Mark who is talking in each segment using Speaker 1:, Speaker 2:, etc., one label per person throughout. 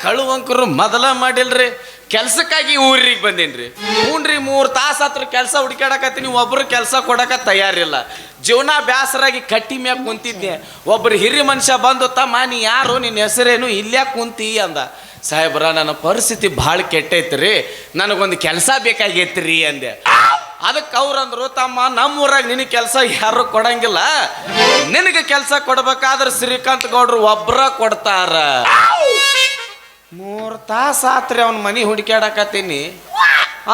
Speaker 1: ಕಳುವಂಕರು ಮೊದಲ ಮಾಡಿಲ್ರಿ. ಕೆಲ್ಸಕ್ಕಾಗಿ ಊರಿಗೆ ಬಂದೇನ್ರಿ. ಹ್ಞೂನ್ರಿ 3 ತಾಸು ಹತ್ರ ಕೆಲಸ ಹುಡುಕಾಡಕತ್ತೀನಿ, ಒಬ್ರು ಕೆಲಸ ಕೊಡಕ ತಯಾರಿಲ್ಲ. ಜೀವನ ಬ್ಯಾಸರಾಗಿ ಕಟ್ಟಿ ಮ್ಯಾಗ ಕುಂತಿದ್ದೆ. ಒಬ್ರು ಹಿರಿಯ ಮನುಷ್ಯ ಬಂದು, ತಮ್ಮ ನೀ ಯಾರು, ನಿನ್ನ ಹೆಸರೇನು, ಇಲ್ಯಾಕೆ ಕುಂತಿ ಅಂದ. ಸಾಹೇಬ್ರ ನನ್ನ ಪರಿಸ್ಥಿತಿ ಭಾಳ ಕೆಟ್ಟೈತ್ರಿ, ನನಗೊಂದು ಕೆಲಸ ಬೇಕಾಗೈತ್ರಿ ಅಂದೆ. ಅದಕ್ಕೆ ಅವ್ರಂದ್ರು, ತಮ್ಮ ನಮ್ಮೂರಾಗ ನಿನಗೆ ಕೆಲಸ ಯಾರು ಕೊಡಂಗಿಲ್ಲ, ನಿನಗೆ ಕೆಲಸ ಕೊಡ್ಬೇಕಾದ್ರೆ ಶ್ರೀಕಾಂತ್ ಗೌಡ್ರು ಒಬ್ರ ಕೊಡ್ತಾರ. 3 ತಾಸು ಆತ್ರಿ ಅವ್ನ ಮನೆ ಹುಡುಕ್ಯಾಡಕತ್ತೀನಿ,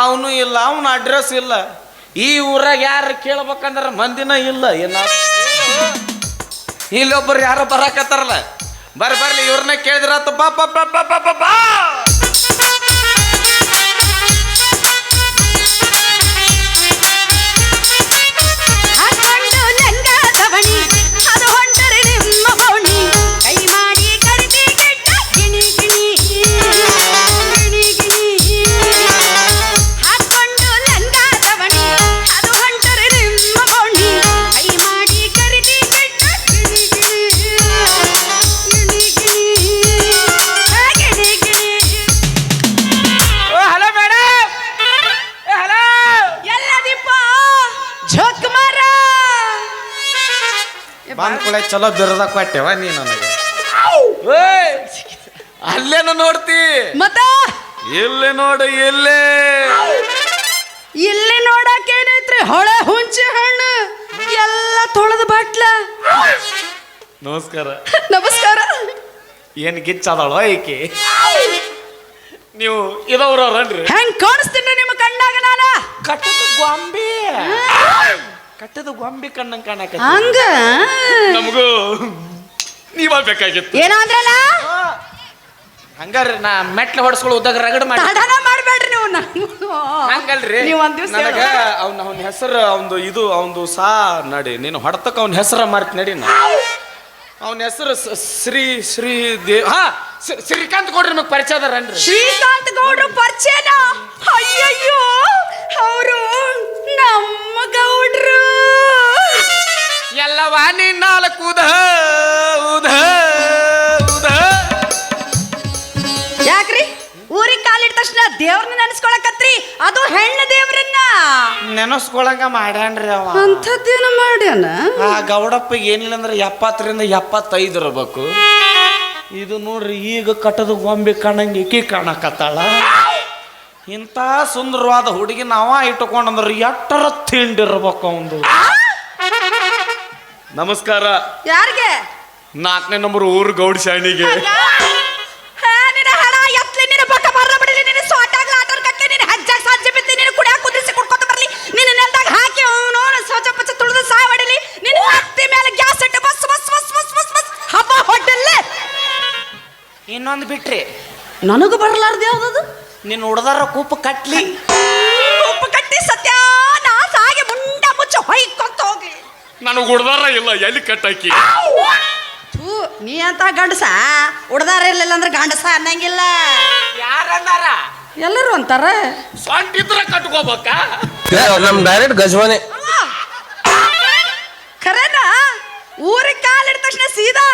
Speaker 1: ಅವನು ಇಲ್ಲ, ಅವನ ಅಡ್ರೆಸ್ ಇಲ್ಲ. ಈ ಊರಾಗ ಯಾರು ಕೇಳ್ಬೇಕಂದ್ರೆ ಮಂದಿನ ಇಲ್ಲ. ಏನ ಇಲ್ಲೊಬ್ಬರು ಯಾರೋ ಬರಾಕತ್ತಾರಲ್ಲ, ಬರ್ಲಿ ಇವ್ರನ್ನ ಕೇಳಿದ್ರಾತು. ಬಾ ಬಾ ಬಾ ಬಾ ಬಾ ಬಾ. ಬಾಂದ್ಕೊಳೆ ಚಲೋ ಬಿರದ ಕೊಟ್ಟೆವ ನೀ ನನಗೆ. ಅಲ್ಲೇನು ನೋಡ್ತಿ
Speaker 2: ಮತ್ತ
Speaker 1: ಇಲ್ಲಿ ನೋಡು,
Speaker 2: ಇಲ್ಲಿ ನೋಡಕ್ ಏನೈತ್ರಿ? ಹೊಳೆ ಹುಂಚಿ ಹಣ್ಣು ಎಲ್ಲ ತೊಳೆದ ಬಾಟ್ಲ.
Speaker 1: ನಮಸ್ಕಾರ.
Speaker 2: ನಮಸ್ಕಾರ.
Speaker 1: ಏನ್ ಗಿಚ್ಚದಳು ಈಕೆ? ನೀವು ಇದವ್ರನ್ರಿ?
Speaker 2: ಹೆಂಗ್ ಕಾಣಿಸ್ತೀನಿ ನಿಮ್ಮ ಕಣ್ಣಾಗ? ನಾನ
Speaker 1: ಕಟ್ಟದ ಗೊಂಬಿ ಕಣ್ಣಂಗ್ ಕಾಣಕ.
Speaker 2: ಹಂಗ
Speaker 1: ನಮಗೂ ನೀವ ಬೇಕಾಗಿತ್ತು.
Speaker 2: ಏನಾದ್ರಲ್ಲ
Speaker 1: ಹಂಗಾರ ನಾ ಮೆಟ್ಲ ಹೊಡ್ಸ್ಕೊಳ್ಳೋ ಉದ್ದಾಗ ರಗಡ್
Speaker 2: ಮಾಡ್ಬೇಡ್ರಿ ನೀವು.
Speaker 1: ಹಂಗಲ್ರಿ,
Speaker 2: ನೀವು ಒಂದ್ ದಿವಸ
Speaker 1: ನನಗ ಅವನ ಹೆಸರು ಅವಂದು ಸಾ ನಡಿ, ನೀನು ಹೊಡ್ತಕ್ಕ ಅವನ ಹೆಸರ ಮಾರ್ತಿ ನಡಿ. ಅವನ ಹೆಸರು ಶ್ರೀಕಾಂತ್ ಗೌಡ್ರ ನಿಮಗ್ ಪರಿಚಯ ಅದಾರನ್ರಿ?
Speaker 2: ಶ್ರೀಕಾಂತ್ ಗೌಡ್ರು ಪರಿಚಯನ? ಅಯ್ಯಯ್ಯೋ, ಅವರು ನಮ್ಮ ಗೌಡ್ರು.
Speaker 1: ಎಲ್ಲವ ನೀ 4 ಉದ.
Speaker 2: ಯಾಕ್ರಿ ಊರಿಗೆ ಕಾಲಿಟ್ಟ ತಕ್ಷಣ ದೇವ್ರನ್ನ ನೆನೆಸ್ಕೊಳಕತ್ರಿ? ಅದು ಹೆಣ್ಣು ದೇವ್ರನ್ನ
Speaker 1: ನೆನಸ್ಕೊಳಂಗ ಮಾಡ್ಯಾನ್ರಿ ಅವ.
Speaker 2: ಅಂಥದ್ದೇನು ಮಾಡ್ಯಾನ
Speaker 1: ಆ ಗೌಡಪ್ಪ ಏನಿಲ್ಲ ಅಂದ್ರೆ 70ರಿಂದ 75 ಇರಬೇಕು. ಇದು ನೋಡ್ರಿ, ಈಗ ಕಟ್ಟದ ಗೊಂಬೆ ಕಾಣಂಗೆ ಈಕಿ ಕಾಣಕತ್ತಾಳ. ಇಂಥ ಸುಂದರವಾದ ಹುಡುಗಿ ನಾವ ಇಟ್ಟುಕೊಂಡಂದ್ರೆ ಎಟ್ಟರ ತಿಂಡಿರ್ಬೇಕು ಅವಂದು. ನಮಸ್ಕಾರ.
Speaker 2: ಯಾರಿಗೆ?
Speaker 1: 4ನೇ ನಂಬರ್ ಊರು ಗೌಡ್ ಶಾಣಿಗೆ. ಇನ್ನೊಂದು ಬಿಟ್ರಿ
Speaker 2: ನನಗೂ ಬರಲಾರ್ದು ಯಾವ್ದದು?
Speaker 1: ನಿನ್ನ ಹುಡ್ದಾರ ಕೂಪ ಕಟ್ಲಿ.
Speaker 2: ಸತ್ಯ ನಾಸಾಗಿ ಮುಂಡ ಮುಚ್ಚ ಹೊಯ್ಕೊಂತ ಹೋಗ್ಲಿ.
Speaker 1: ನನಗೆ ಹುಡ್ದಾರ ಇಲ್ಲ, ಎಲ್ಲಿ ಕಟ್ಟಾಕಿ?
Speaker 2: ನೀ ಅಂತ ಗಂಡಸ ಉಡ್ದಾರ ಇರ್ಲಿಲ್ಲ ಅಂದ್ರೆ ಗಂಡಸ ಅನ್ನಂಗಿಲ್ಲ.
Speaker 1: ಯಾರನ್ನಾರ?
Speaker 2: ಎಲ್ಲರೂ ಅಂತಾರ.
Speaker 1: ಸ್ವಂತಿದ್ರ ಕಟ್ಕೋಬೇಕ?
Speaker 3: ನಮ್ ಡೈರೆಕ್ಟ್ ಗಜವಾನೆ.
Speaker 2: ಖರೇನ? ಊರಿಗೆ ಕಾಲಿಟ್ಟ ತಕ್ಷಣ ಸೀದಾ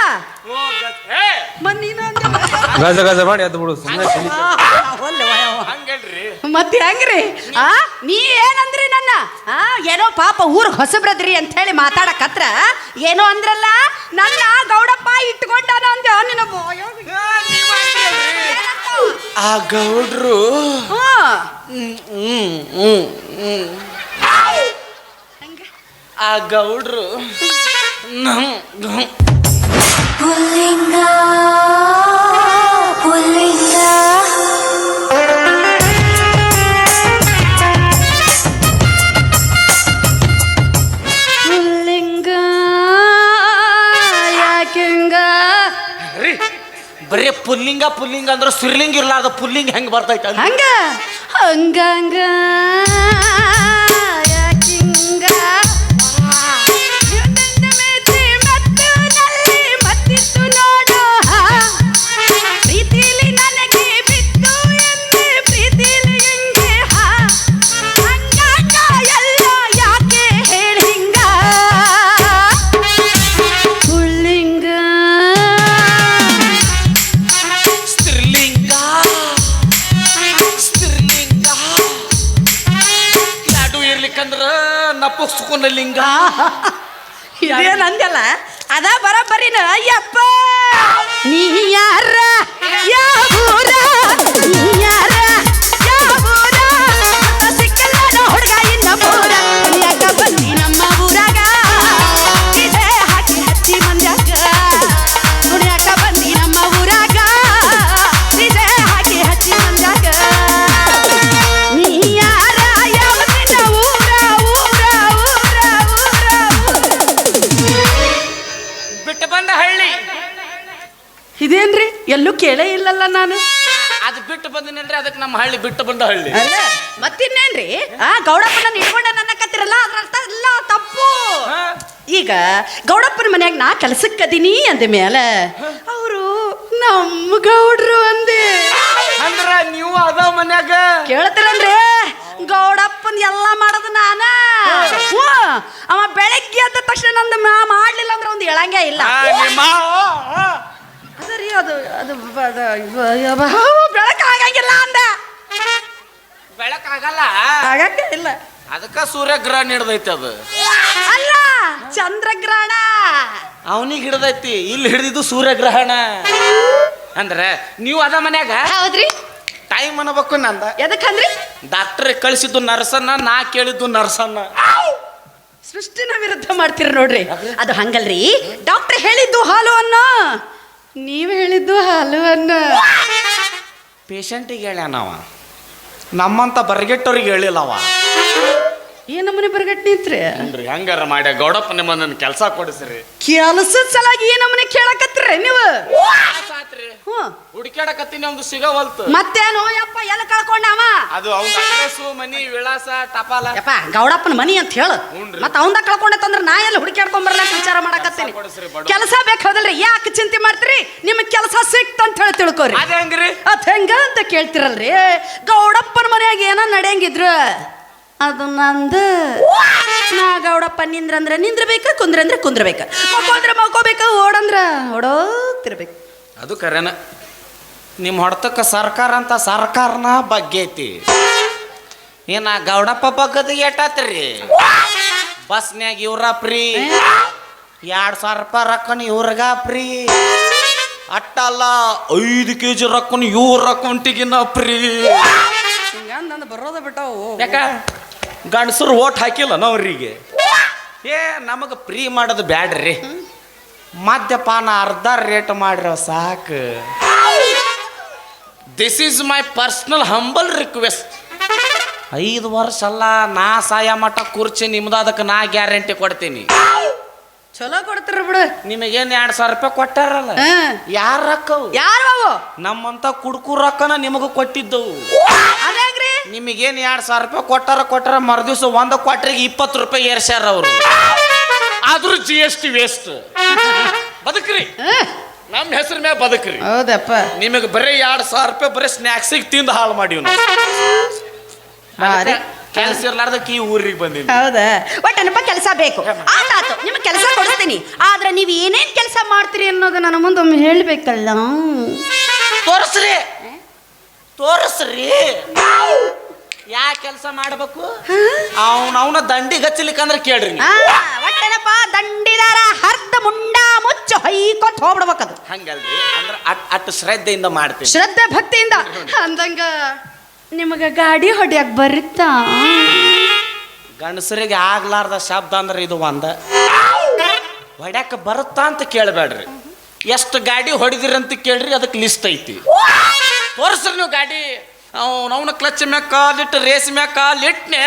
Speaker 3: ಗಜ ಗಜ ಮಾಡಿ ಅದು ಬಿಡು.
Speaker 2: ಮತ್ತೆ ಹೆಂಗ್ರಿ? ನೀ ಏನಂದ್ರಿ ನನ್ನ? ಏನೋ ಪಾಪ ಊರ್ ಹೊಸಬ್ರದ್ರಿ ಅಂತ ಹೇಳಿ ಮಾತಾಡಕತ್ರ ಏನೋ ಅಂದ್ರಲ್ಲ. ನನ್ನ ಗೌಡಪ್ಪ ಇಟ್ಕೊಂಡಾನ ಅಂದೆ. ನಿನ್ನ
Speaker 1: ಆ ಗೌಡ್ರು
Speaker 4: ಪುಲ್ಲಿಂಗ ಪುಲ್ಲಿಂಗ
Speaker 2: ಪುಲ್ಲಿಂಗ ಯಾಕಿಂಗ?
Speaker 1: ಬರೀ ಪುಲ್ಲಿಂಗ ಅಂದ್ರೆ ಸುರ್ಲಿಂಗ ಇರ್ಲಾರ್ದ ಪುಲ್ಲಿಂಗ ಹೆಂಗ್ ಬರ್ತೈತೆ?
Speaker 2: ಹಂಗ ಹಂಗಂಗ ಯಾಕಿಂಗ? ಮತ್ತಿತ್ತು ನೋಡು ಪ್ರೀತಿಲಿ ನನಗೆ ಬಿತ್ತು ಎಂದೆ ಪ್ರೀತಿಲಿ ಹೆಂಗೆ ಹಂಗ ಎಲ್ಲ ಯಾಕೆ ಹೇಳಿಂಗ? ಪುಲ್ಲಿಂಗ
Speaker 1: ಸುದರ್ಶನ ಲಿಂಗ.
Speaker 2: ಇದೇನ್ ಅಂದಲ್ಲ ಅದ ಬರಬರಿನ ಅಯ್ಯಪ್ಪ. ನೀ ಯಾರ ಯಾವೂರ ನೀ ಯಾರ ಯಾವೂರ ಸಿಕ್ಕಲ್ಲ ಹುಡುಗ ಇನ್ನ ಮೂರ ಯಾಕ ಬಂದಿ ನಮ್ಮ ಊರಾಗ ಇದೇ ಹಾಕಿ ಹಚ್ಚಿ ಮಂದ್ಯಾಗ ಯಾಕ ಬಂದಿ ನಮ್ಮ ಊರಾಗ ಇದೇ ಹಾಕಿ ಹಚ್ಚಿ ಮಂದ್ಯಾಗ. ನೀ ಯಾರ ಯಾವತ್ತಿನ ಊರ ಊರ ಊರ
Speaker 1: ಬಿಟ್ಟು ಬಂದ ಹಳ್ಳಿ.
Speaker 2: ಇದೇನ್ರಿ ಎಲ್ಲೂ ಕೇಳೇ ಇಲ್ಲಲ್ಲ ನಾನು.
Speaker 1: ಅದು ಬಿಟ್ಟು ಬಂದಿನಲ್ರಿ, ಅದಕ್ಕೆ ನಮ್ಮ ಹಳ್ಳಿ ಬಿಟ್ಟು ಬಂದ ಹಳ್ಳಿ.
Speaker 2: ಅಲ್ಲ ಮತ್ತಿನ್ನೇನ್ರಿ ಗೌಡಪ್ಪನ ಇಟ್ಕೊಂಡ ನನ್ನ ಕತ್ತಿರಲ್ಲ ಅದ್ರ ಅರ್ಥ ಎಲ್ಲ ತಪ್ಪು. ಈಗ ಗೌಡಪ್ಪನ ಮನ್ಯಾಗ ನಾ ಕೆಲ್ಸಕ್ಕೆ ಅದೀನಿ ಅಂದ ಮೇಲೆ ಅವರು ನಮ್ಮ ಗೌಡ್ರು ಅಂದೆ.
Speaker 1: ಅಂದ್ರ ನೀವು ಅದ ಮನ್ಯಾಗ
Speaker 2: ಕೇಳ್ತೀರನ್ರಿ ಗೌಡಪ್ಪನ ಎಲ್ಲ ಮಾಡೋದು ನಾನ. ಅವ ಬೆಳಗ್ಗೆ ಎದ್ದ ತಕ್ಷಣ ನಂದು ಮಾಡ್ಲಿಲ್ಲ ಅಂದ್ರೆ ಒಂದು ಹೇಳಂಗೆ ಇಲ್ಲ. ಅದರಿ ಅದು ಅದು ಬೆಳಕಾಗಂಗಿಲ್ಲ ಅಂದ.
Speaker 1: ಬೆಳಕಾಗಲ್ಲ,
Speaker 2: ಆಗಂಗೆ ಇಲ್ಲ.
Speaker 1: ಅದಕ್ಕ ಸೂರ್ಯಗ್ರಹಣ ಹಿಡ್ದೈತಿ. ಅದು
Speaker 2: ಅಲ್ಲ ಚಂದ್ರಗ್ರಹಣ
Speaker 1: ಅವನಿಗೆ ಹಿಡ್ದೈತಿ, ಇಲ್ಲಿ ಹಿಡಿದಿದ್ದು ಸೂರ್ಯಗ್ರಹಣ. ಅಂದ್ರೆ ನೀವು ಅದ ಮನ್ಯಾಗ
Speaker 2: ಹೌದ್ರಿ.
Speaker 1: ಟೈಮ್ ಅನ್ಬೇಕು ನಂದ.
Speaker 2: ಎದಕ್ಕಂದ್ರಿ
Speaker 1: ಡಾಕ್ಟರ್ ಕಳಿಸಿದ್ದು ನರ್ಸನ್ನ, ನಾ ಕೇಳಿದ್ದು ನರ್ಸನ್ನ.
Speaker 2: ಸೃಷ್ಟಿನ ವಿರುದ್ಧ ಮಾಡ್ತೀರ ನೋಡ್ರಿ. ಅದು ಹಂಗಲ್ರಿ. ಡಾಕ್ಟರ್ ಹೇಳಿದ್ದು ಹಾಲು ಅನ್ನ, ನೀವು ಹೇಳಿದ್ದು ಹಾಲು ಅನ್ನ.
Speaker 1: ಪೇಷಂಟಿಗೆ ಹೇಳ್ಯಾನವ, ನಮ್ಮಂತ ಬರ್ಗೆಟ್ಟವ್ರಿಗೆ ಹೇಳಿಲ್ಲವ.
Speaker 2: ಏನಮ್ಮನೆ ಬರ್ಗಟ್ ನಿಂತ್ರಿ
Speaker 1: ಏನ್ರಿ ಹಂಗಾರ ಮಾಡ್ಯ ಗೌಡಪ್ಪ ನಿಮ್ಮನ್ನ ಕೆಲಸ ಕೊಡಿಸ್ರಿ.
Speaker 2: ಕೆಲಸದ ಸಲಾಗಿ ಏನಮ್ಮನೆ ಕೇಳಕತ್ತೀರಿ ನೀವು?
Speaker 1: ಹುಡುಕ್ಯಾಡಕತ್ತೀನಿ, ಒಂದು ಸಿಗವಲ್ತು.
Speaker 2: ಮತ್ತೇನು ಯಪ್ಪ ಎಲ್ಲ ಕಳ್ಕೊಂಡವ?
Speaker 1: ಅದು ಅವ್ನ ಅಡ್ರೆಸ್ಸು, ಮನಿ ವಿಳಾಸ, ಟಪಾಲ.
Speaker 2: ಯಪ್ಪ ಗೌಡಪ್ಪನ ಮನಿ ಅಂತ ಹೇಳು. ಮತ್ತ ಅವಂದ ಕಳ್ಕೊಂಡಂದ್ರ ನಾ ಎಲ್ಲ ಹುಡುಕ್ಯಾಡ್ಕೊಂಡ್ ಬರಲ್ಲ ಅಂತ ವಿಚಾರ ಮಾಡಕತ್ತೀನಿ. ಕೆಲಸ ಬೇಕಾದಲ್ರಿ, ಯಾಕೆ ಚಿಂತೆ ಮಾಡ್ತೀರಿ? ನಿಮಗ್ ಕೆಲಸ ಸಿಕ್ತ ಅಂತ ಹೇಳಿ ತಿಳ್ಕೊರಿ.
Speaker 1: ಅದ ಹೆಂಗ್ರಿ?
Speaker 2: ಅದ್ ಹೆಂಗ ಅಂತ ಕೇಳ್ತಿರಲ್ರಿ. ಗೌಡಪ್ಪನ ಮನ್ಯಾಗ ಏನೋ ನಡೆಯಂಗಿದ್ರ ಅದು ನಂದು. ನಾ ಗೌಡಪ್ಪ ನಿಂದ್ರಂದ್ರ ನಿಂದ್ರಬೇಕ, ಕುಂದ್ರಂದ್ರ ಕುಂದ್ರಬೇಕ, ಮಕ್ಕೊಂದ್ರ ಮಕ್ಕೋಬೇಕ, ಓಡಂದ್ರ ಓಡೋಗ್ತಿರ್ಬೇಕು.
Speaker 1: ಅದು ಕರೆನ. ನಿಮ್ಮ ಹೊಡ್ತಕ್ಕ ಸರ್ಕಾರ ಅಂತ ಸರ್ಕಾರನ ಬಗ್ಗೆ ಐತಿ. ಏನ ಗೌಡಪ್ಪ ಬಗ್ಗದ ಏಟಾತ್ರಿ? ಬಸ್ನ್ಯಾಗ ಇವ್ರ ಫ್ರೀ, 2,000 ರೂಪಾಯಿ ರೊಕ್ಕನ ಇವ್ರಗ ಫ್ರೀ. ಅಟ್ಟಲ್ಲ 5 kg ರೊಕ್ಕನ ಇವ್ರ ಅಕೌಂಟಿಗಿನ ಫ್ರೀ.
Speaker 2: ನಂದು ಬರೋದ ಬಿಟ್ಟವು.
Speaker 1: ಯಾಕ ಗಂಡಸರು ಓಟ್ ಹಾಕಿಲ್ಲ ನಾವ್ರಿಗೆ. ನಮಗೆ ಫ್ರೀ ಮಾಡೋದು ಬ್ಯಾಡ್ರಿ, ಮದ್ಯಪಾನ ಅರ್ಧ ರೇಟ್ ಮಾಡ್ರ ಸಾಕು. This is my personal humble request. 5 ವರ್ಷ ಅಲ್ಲ, ನಾ ಸಾಯ ಮಠ ಕುರ್ಚಿ ನಿಮ್ದು, ಅದಕ್ಕೆ ನಾ ಗ್ಯಾರಂಟಿ ಕೊಡ್ತೀನಿ.
Speaker 2: ಚಲೋ ಕೊಡ್ತಾರ ಬಿಡು.
Speaker 1: ನಿಮಗೇನು 2,000 ರೂಪಾಯಿ ಕೊಟ್ಟಾರಲ್ಲ, ಯಾರ ರೊಕ್ಕವು?
Speaker 2: ಯಾರು
Speaker 1: ನಮ್ಮಂತ ಕುಡ್ಕು ರೊಕ್ಕನ ನಿಮಗೂ ಕೊಟ್ಟಿದ್ದವು.
Speaker 2: ಅದೇಗ್ರಿ
Speaker 1: ನಿಮಗೇನು 2,000 ರೂಪಾಯಿ ಕೊಟ್ಟಾರ ಮರುದಿವ್ಸ 1 ಕ್ವಾಟ್ರಿಗೆ 20 ರೂಪಾಯಿ ಏರ್ಸ್ಯಾರ ಅವರು. ಆದ್ರೂ GST ವೇಸ್ಟ್. ಬದುಕ್ರಿ, ನಮ್ಮ ಹೆಸರು ಮ್ಯಾಗ ಬದುಕ್ರಿ.
Speaker 2: ಹೌದಪ್ಪ.
Speaker 1: ನಿಮಗೆ ಬರೀ 2,000 ರೂಪಾಯಿ ಬರೀ ಸ್ನ್ಯಾಕ್ಸಿಗೆ ತಿಂದು ಹಾಳು ಮಾಡಿವ್ ನಾವು. ಕೆಲಸ ಇರ್ಲಾರ್ದಕ್ಕೆ ಈ ಊರಿಗೆ ಬಂದೀನಿ.
Speaker 2: ಹೌದಾ? ಒಟ್ಟನಪ್ಪ ಕೆಲಸ ಬೇಕು. ಆತಾತು, ನಿಮಗೆ ಕೆಲಸ ಕೊಡಿಸ್ತೀನಿ. ಆದ್ರೆ ನೀವು ಏನೇನ್ ಕೆಲಸ ಮಾಡ್ತೀರಿ ಅನ್ನೋದು ನನ್ನ ಮುಂದೊಮ್ಮೆ ಹೇಳ್ಬೇಕಲ್ಲ.
Speaker 1: ತೋರಿಸ್ರಿ ತೋರಿಸ್ರಿ, ಯಾ ಕೆಲಸ ಮಾಡ್ಬೇಕು? ಅವನ ದಂಡಿಗೆ ಹಚ್ಚಲಿಕ್ಕಂದ್ರೆ ಕೇಳ್ರಿ.
Speaker 2: ಒಟ್ಟನಪ್ಪ ದಂಡಿದಾರ ಹರ್ದ ಮುಂಡ ಮುಚ್ಚ ಹೊಯ್ಕೊತ್ ಹೋಗ್ಬಿಡ್ಬೇಕದು.
Speaker 1: ಹಂಗಲ್ರಿ, ಅಂದ್ರೆ ಅಟ್ಟು ಶ್ರದ್ಧೆಯಿಂದ ಮಾಡ್ತೀನಿ,
Speaker 2: ಶ್ರದ್ಧೆ ಭಕ್ತಿಯಿಂದ. ಅಂದಂಗ ನಿಮಗ ಗಾಡಿ ಹೊಡ್ಯಾಕ ಬರುತ್ತಾ?
Speaker 1: ಗಂಡಸರಿಗೆ ಆಗ್ಲಾರ್ದ ಶಬ್ದ ಅಂದ್ರೆ ಇದು ಒಂದ. ಹೊಡ್ಯಾಕ ಬರುತ್ತಾ ಅಂತ ಕೇಳಬೇಡ್ರಿ, ಎಷ್ಟು ಗಾಡಿ ಹೊಡಿದಿರಂತ ಕೇಳ್ರಿ, ಅದಕ್ಕೆ ಲಿಸ್ಟ್ ಐತಿ. ತೋರಿಸ್ರಿ ನೀವು ಗಾಡಿ. ಅವನ ಕ್ಲಚ್ ಮ್ಯಾಗ ಕಾಲಿಟ್ಟು ರೇಸ್ ಮ್ಯಾಗ ಕಾಲಿಟ್ನೆ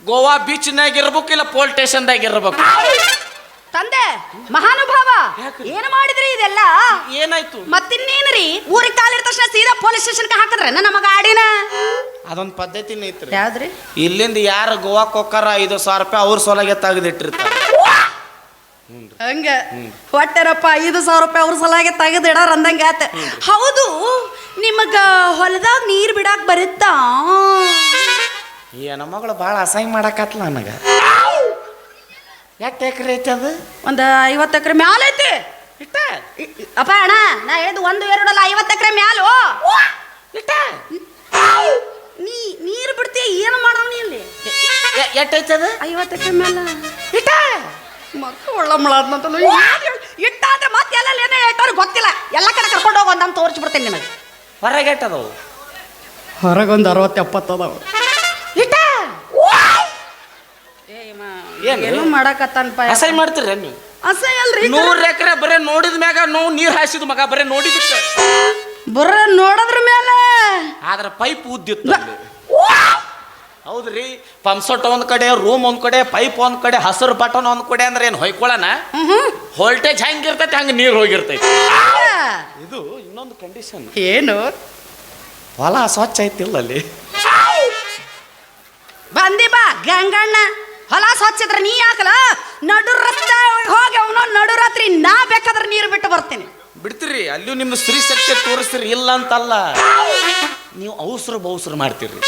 Speaker 1: ಗೋವಾ ಬೀಚ್ನಾಗ ಇರ್ಬೇಕು, ಇಲ್ಲ ಪೋಲ್ ಸ್ಟೇಷನ್ದಾಗ ಇರ್ಬೇಕು.
Speaker 2: ತಂದೆ ಮಹಾನುಭಾವ, ಏನು ಮಾಡಿದ್ರಿ ಇದೆಲ್ಲ?
Speaker 1: ಏನಾಯ್ತು?
Speaker 2: ಮತ್ತಿನ್ನೇನ್ರಿ, ಊರಿಗೆ ಕಾಲಿಡ ತಕ್ಷಣ ಸೀದಾ ಪೊಲೀಸ್ ಸ್ಟೇಷನ್ಗೆ ಹಾಕಿದ್ರೆ ನಮ್ಮ ಗಾಡಿನ?
Speaker 1: ಅದೊಂದು ಪದ್ಧತಿನೇ ಐತ್ರಿ.
Speaker 2: ಯಾವ್ದ್ರಿ?
Speaker 1: ಇಲ್ಲಿಂದ ಯಾರು ಗೋವಾಕ್ ಹೋಗಾರ 5,000 ರೂಪಾಯಿ ಅವ್ರ ಸೊಲಗೆ ತೆಗೆದಿಟ್ಟಿರ್ತಾರೆ.
Speaker 2: ಹಂಗ ಒಟ್ಟರಪ್ಪ 5,000 ರೂಪಾಯಿ ಅವ್ರ ಸಲಾಗೆ ತೆಗೆದಿಡಾರ ಅಂದಂಗ ಆತ. ಹೌದು, ನಿಮಗ ಹೊಲದಾಗ ನೀರ್ ಬಿಡಾಕ್ ಬರುತ್ತಾ?
Speaker 1: ಏನ ಮಗಳು ಭಾಳ ಅಸಹ್ಯ ಮಾಡಕತ್ಲ ನನಗ. ಎಷ್ಟು ಎಕರೆ ಐತಿ ಅದು?
Speaker 2: ಒಂದು 50 ಎಕರೆ ಮ್ಯಾಲ ಐತಿ.
Speaker 1: ಇಟ್ಟ
Speaker 2: ಅಪ್ಪ ಅಣ್ಣ, ನಾ ಹೇಳಿದ್ 1, 2 ಅಲ್ಲ, 50 ಎಕರೆ ಮ್ಯಾಲು.
Speaker 1: ಇಟ್ಟ
Speaker 2: ನೀರು ಬಿಡ್ತೀಯ, ಏನು ಮಾಡವ್ ನೀ ಇಲ್ಲಿ?
Speaker 1: ಎಟ್ಟೈತದ
Speaker 2: 50ಕ್ಕೆ ಮೇಲೆ
Speaker 1: ಇಟ್ಟ
Speaker 2: ಮಕ್ಕಳು ಒಳ್ಳಮಳಾದ್ನಂತಲ್ಲ ಇಟ್ಟಾದ್ರೆ ಮತ್ತೆ ಎಲ್ಲ ಏನೇ ಹೇಳ್ತಾರ ಗೊತ್ತಿಲ್ಲ ಎಲ್ಲ ಕಡೆ ಕರ್ಕೊಂಡು ಹೋಗಿ ಒಂದೊಂದು ತೋರಿಸ್ಬಿಡ್ತೇನೆ ನಿಮಗೆ
Speaker 1: ಹೊರಗೆ ಎಟ್ಟದವು
Speaker 2: ಹೊರಗೊಂದು 60-70 ಅದಾವ
Speaker 1: ಇಟ್ಟ
Speaker 2: ಏನು ಮಾಡಕತ್ತಾನಪ್ಪ
Speaker 1: ಅಸಹ್ಯ ಮಾಡ್ತೀರ ನೀವು
Speaker 2: ಅಸಹ್ಯ ಅಲ್ರಿ
Speaker 1: 100 ಎಕರೆ ಬರೇ ನೋಡಿದ ಮ್ಯಾಗ ನೋವು ನೀರ್ ಹಾಸಿದ ಮಗ ಬರೇ ನೋಡಿದಕ್ಕ
Speaker 2: ಬರ ನೋಡೋದ್ರ ಮೇಲೆ
Speaker 1: ಆದ್ರ ಪೈಪ್ ಉದ್ದಿತ್ತು ಅಲ್ಲಿ. ಹೌದ್ರಿ ಪಂಪ್ಸೆಟ್ ಒಂದ್ ಕಡೆ ರೂಮ್ ಒಂದ್ ಕಡೆ ಪೈಪ್ ಒಂದ್ ಕಡೆ ಹಸಿರು ಬಟನ್ ಒಂದ್ ಕಡೆ ಅಂದ್ರೆ ಏನು ಹೊಯ್ಕೊಳ್ಳೋಣ ವೋಲ್ಟೇಜ್ ಹೆಂಗಿರ್ತೈತಿ ಹಂಗ ನೀರ್ ಹೋಗಿರ್ತೈತಿ ಇದು ಇನ್ನೊಂದು ಕಂಡೀಷನ್
Speaker 2: ಏನು
Speaker 1: ಹೊಲ ಸ್ವಚ್ಛ ಐತಿಲ್ಲ ಅಲ್ಲಿ
Speaker 2: ಬಂದಿ ಬಾ ಗಂಗಣ್ಣ ಹೊಲ ಸ್ವಚ್ಛದ್ರ ನೀ ಯಾಕಲ್ಲ ನಡು ರಸ್ತೆ ಹೋಗಿ ಅವನು ನಡು ರಾತ್ರಿ ನಾ ಬೇಕಾದ್ರೆ ನೀರು ಬಿಟ್ಟು ಬರ್ತೀನಿ
Speaker 1: ಬಿಡ್ತೀರಿ ಅಲ್ಲಿಯೂ ನಿಮ್ದು ಸ್ತ್ರೀ ಶಕ್ತಿ ತೋರಿಸ್ತೀರಿ ಇಲ್ಲ ಅಂತಲ್ಲ ನೀವು ಅವಸರು ಮಾಡ್ತೀರಿ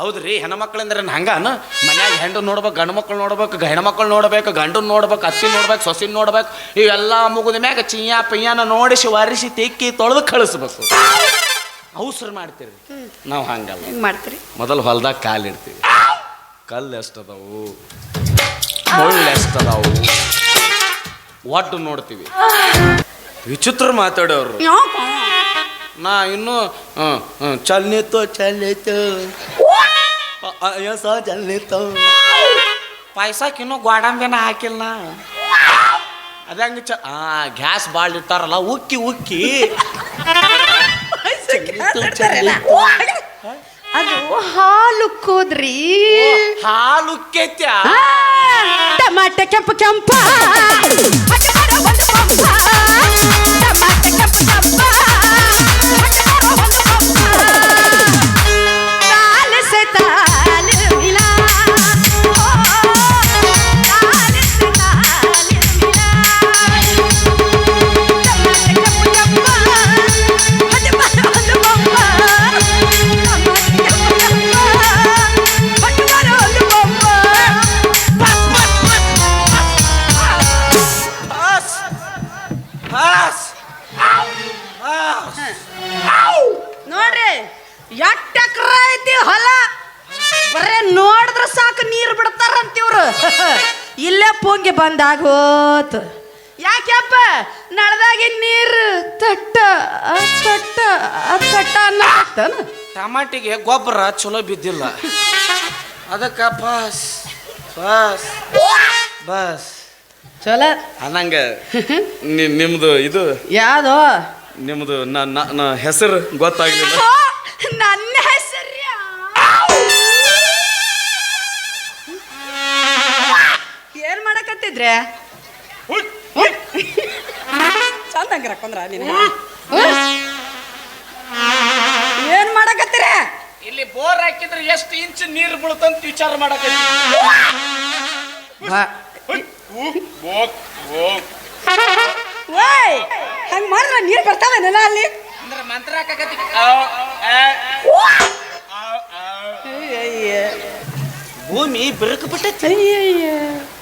Speaker 1: ಹೌದ್ರಿ ಹೆಣ್ಮಕ್ಳಂದ್ರೆ ಹಂಗಾನ ಮನ್ಯಾಗ ಹೆಂಡು ನೋಡ್ಬೇಕು ಗಂಡು ಮಕ್ಳು ನೋಡ್ಬೇಕು ಹೆಣ್ಮಕ್ಳು ನೋಡ್ಬೇಕು ಗಂಡನ್ ನೋಡ್ಬೇಕು ಅತ್ತಿ ನೋಡ್ಬೇಕು ಸೊಸಿನ ನೋಡ್ಬೇಕು ಇವೆಲ್ಲ ಮುಗಿದ ಮ್ಯಾಗ ಚಿಯ್ಯ ಪಯ್ಯನ ನೋಡಿಸಿ ವಾರಿಸಿ ತೆಕ್ಕಿ ತೊಳೆದು ಕಳಿಸ್ಬೇಕು ಅವಸರು ಮಾಡ್ತೀರಿ ನಾವು ಹಂಗಲ್ಲ
Speaker 2: ಹೆಂಗ್ ಮಾಡ್ತೀರಿ
Speaker 1: ಮೊದಲು ಹೊಲ್ದಾಗ ಕಾಲಿಡ್ತೀವಿ ಕಲ್ಲು ಎಷ್ಟದಾವು ಮುಳ್ಳು ಎಷ್ಟದಾವು ಒಟ್ಟು ನೋಡ್ತೀವಿ ವಿಚಿತ್ರ ಮಾತಾಡೋರು ನಾ ಇನ್ನು ಚಲ್ನಿತ್ತು ಚಲ್ನಿತ್ತು ಪಾಯ್ಸಕ್ಕೆ ಇನ್ನೂ ಗೋಡಂಬಿನ ಹಾಕಿಲ್ಲ ಅದಂಗ ಗ್ಯಾಸ್ ಭಾಳ ಇಟ್ಟಾರಲ್ಲ ಉಕ್ಕಿ
Speaker 2: ಅದು ಹಾಲು ಕೋದ್ರಿ
Speaker 1: ಹಾಲು ಉಕ್ಕೈತ್ಯ
Speaker 2: ಟಮಾಟೆ ಕೆಂಪು ಕೆಂಪ ನೋಡ್ರಿ ಎಷ್ಟ್ ಎಕರೆ ಐತಿ ಹೊಲ ಬರೇ ನೋಡಿದ್ರ ಸಾಕು ನೀರು ಬಿಡ್ತಾರಂತಿವ್ರು ಇಲ್ಲೇ ಪೊಂಗಿ ಬಂದಾಗೋತ್ ಯಾಕೆಪ್ಪ ನಳದಾಗಿನ ನೀರು ತಟ್ಟ ಅನ್ನತ್ತನ
Speaker 1: ಟಮಾಟಿಗೆ ಗೊಬ್ಬರ ಚಲೋ ಬಿದ್ದಿಲ್ಲ ಅದಕ್ಕೆ ಬಸ್
Speaker 2: ಚಲೋ
Speaker 1: ಅನ್ನಂಗ ನಿಮ್ದು ಇದು
Speaker 2: ಯಾವ್ದು
Speaker 1: ನಿಮ್ದು ನನ್ನ ಹೆಸರು ಗೊತ್ತಾಗ್ಲಿಲ್ಲ
Speaker 2: ನನ್ನ ಹೆಸರು ಏನ್ ಮಾಡಕತ್ತಿದ್ರೆ ಚಂದಂಗ ರಕೊಂಡ್ರ ಏನ್ ಮಾಡಕತ್ತೀರ
Speaker 1: ಇಲ್ಲಿ ಬೋರ್ ಹಾಕಿದ್ರೆ ಎಷ್ಟು ಇಂಚ್ ನೀರು ಬೀಳುತ್ತಂತ ವಿಚಾರ ಮಾಡಕತ್ತಿ
Speaker 2: ಓಯ್ ಹಂಗ ಮಾಡಿದ್ರೆ ನೀರು ಬರ್ತಾವೇನ ಅಲ್ಲಿ
Speaker 1: ಅಂದ್ರೆ ಮಂತ್ರ ಹಾಕಕತ್ತಿ ಭೂಮಿ ಬಿರುಕು ಬಿಟ್ಟೈತಿ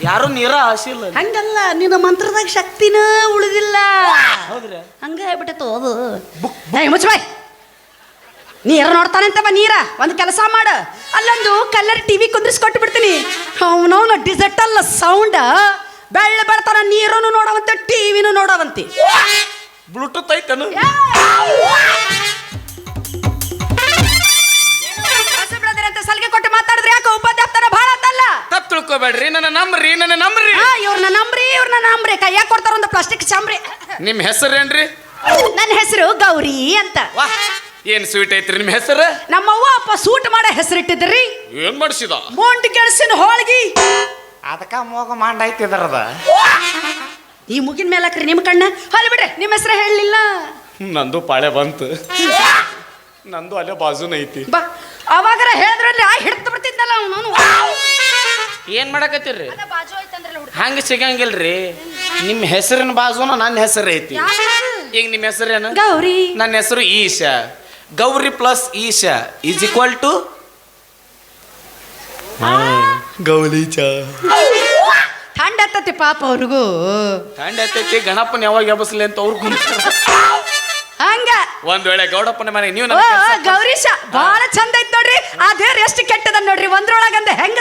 Speaker 1: ಯಾರು ನೀರ ಆಸಿಲ್ಲ
Speaker 2: ಹಂಗಲ್ಲ ನಿನ್ನ ಮಂತ್ರದಾಗ ಶಕ್ತಿನ ಉಳಿದಿಲ್ಲ
Speaker 1: ಹೌದ್ರಿ
Speaker 2: ಹಂಗ ಹೇಳ್ಬಿಟ್ಟೈತು ಅದು ಮುಚ್ಚಬಾಯ್ ನೀರ ನೋಡ್ತಾನಂತವ ನೀರ ಒಂದು ಕೆಲಸ ಮಾಡ ಅಲ್ಲೊಂದು ಕಲ್ಲರ್ ಟಿವಿ ಕುಂದ್ರಿಸ್ಕೊಟ್ಟು ಬಿಡ್ತೀನಿ ಅವನವನ ಡಿಜಿಟಲ್ ಸೌಂಡ್ ಬೆಳ್ಳ ಬೆಳ್ತಾನ ನೀರನ್ನು ನೋಡವಂತೆ ಟಿವಿನೂ ನೋಡವಂತೆ
Speaker 1: ಬ್ಲೂಟೂತ್ ಐತನು
Speaker 2: ಸಲಿಗೆ ಕೊಟ್ಟು ಮಾತಾಡಿದ್ರೆ ಯಾಕೆ ಉಪದ್ಯಾಪ್ತಾರ ಭಾಳ ಅಂತಲ್ಲ
Speaker 1: ತಪ್ಪು ತಿಳ್ಕೊಬೇಡ್ರಿ ನನ್ನ ನಂಬ್ರಿ
Speaker 2: ಇವ್ರನ್ನ ನಂಬ್ರಿ ಕೈಯಾಗ ಕೊಡ್ತಾರ ಒಂದು ಪ್ಲಾಸ್ಟಿಕ್ ಚಾಂಬ್ರಿ
Speaker 1: ನಿಮ್ಮ ಹೆಸರೇನ್ರಿ
Speaker 2: ನನ್ನ ಹೆಸರು ಗೌರಿ ಅಂತ
Speaker 1: ವಾ ಏನ್ ಸ್ವೀಟ್ ಐತ್ರಿ ನಿಮ್ಮ ಹೆಸರು
Speaker 2: ನಮ್ಮವ್ವ ಅಪ್ಪ ಸೂಟ್ ಮಾಡೋ ಹೆಸರಿಟ್ಟಿದ್ರಿ
Speaker 1: ಏನ್ ಮಾಡಿಸಿದ
Speaker 2: ಮೋಂಟಿ ಗೆಣಸಿನ ಹೋಳ್ಗಿ
Speaker 1: ಅದಕ್ಕ ಮೋಗ ಮಾಂಡ ಐತಿದಾರದ
Speaker 2: ಈ ಮುಗಿನ ಮೇಲೆ ಹಾಕ್ರಿ ನಿಮ್ಮ ಕಣ್ಣ ಹೊಲಿ ಬಿಡ್ರಿ ನಿಮ್ಮ ಹೆಸರು ಹೇಳಲಿಲ್ಲ
Speaker 1: ನಂದು ಪಾಳೆ ಬಂತು ನಂದು ಅಲ್ಲೇ ಬಾಜುನ ಐತಿ
Speaker 2: ಬಾ ಅವಾಗರ ಹೇಳಿದ್ರಲ್ಲಿ ಹಿಡ್ತು ಬರ್ತಿದ್ನಲ್ಲ ಅವನು
Speaker 1: ಏನ್ ಮಾಡಕತ್ತೀರಿ ಹಂಗ ಸಿಗಂಗಿಲ್ರಿ ನಿಮ್ಮ ಹೆಸರಿನ ಬಾಜುನ ನನ್ನ ಹೆಸರು ಐತಿ ಈಗ ನಿಮ್ಮ ಹೆಸರೇನು
Speaker 2: ಗೌರಿ
Speaker 1: ನನ್ನ ಹೆಸರು Isha Gauri plus Isha is equal to ಗೌಲಿಚ
Speaker 2: ಥಂಡ ಹತ್ತತಿ ಪಾಪ ಅವ್ರಿಗೂ
Speaker 1: ಥಂಡ ಹತ್ತೈತಿ ಗಣಪನ ಯಾವಾಗ ಎಬಸ್ಲಿ ಅಂತ ಅವ್ರು ಕುಂತಾರ
Speaker 2: ಹಂಗ
Speaker 1: ಒಂದ್ ವೇಳೆ ಗೌಡಪ್ಪನ ಮನೆಗೆ ನೀವು
Speaker 2: ಗೌರೀಶ ಬಹಳ ಚಂದ ಐತ್ ನೋಡ್ರಿ ಅದೇ ಎಷ್ಟು ಕೆಟ್ಟದ ನೋಡ್ರಿ ಒಂದ್ರೊಳಗಂದ ಹೆಂಗ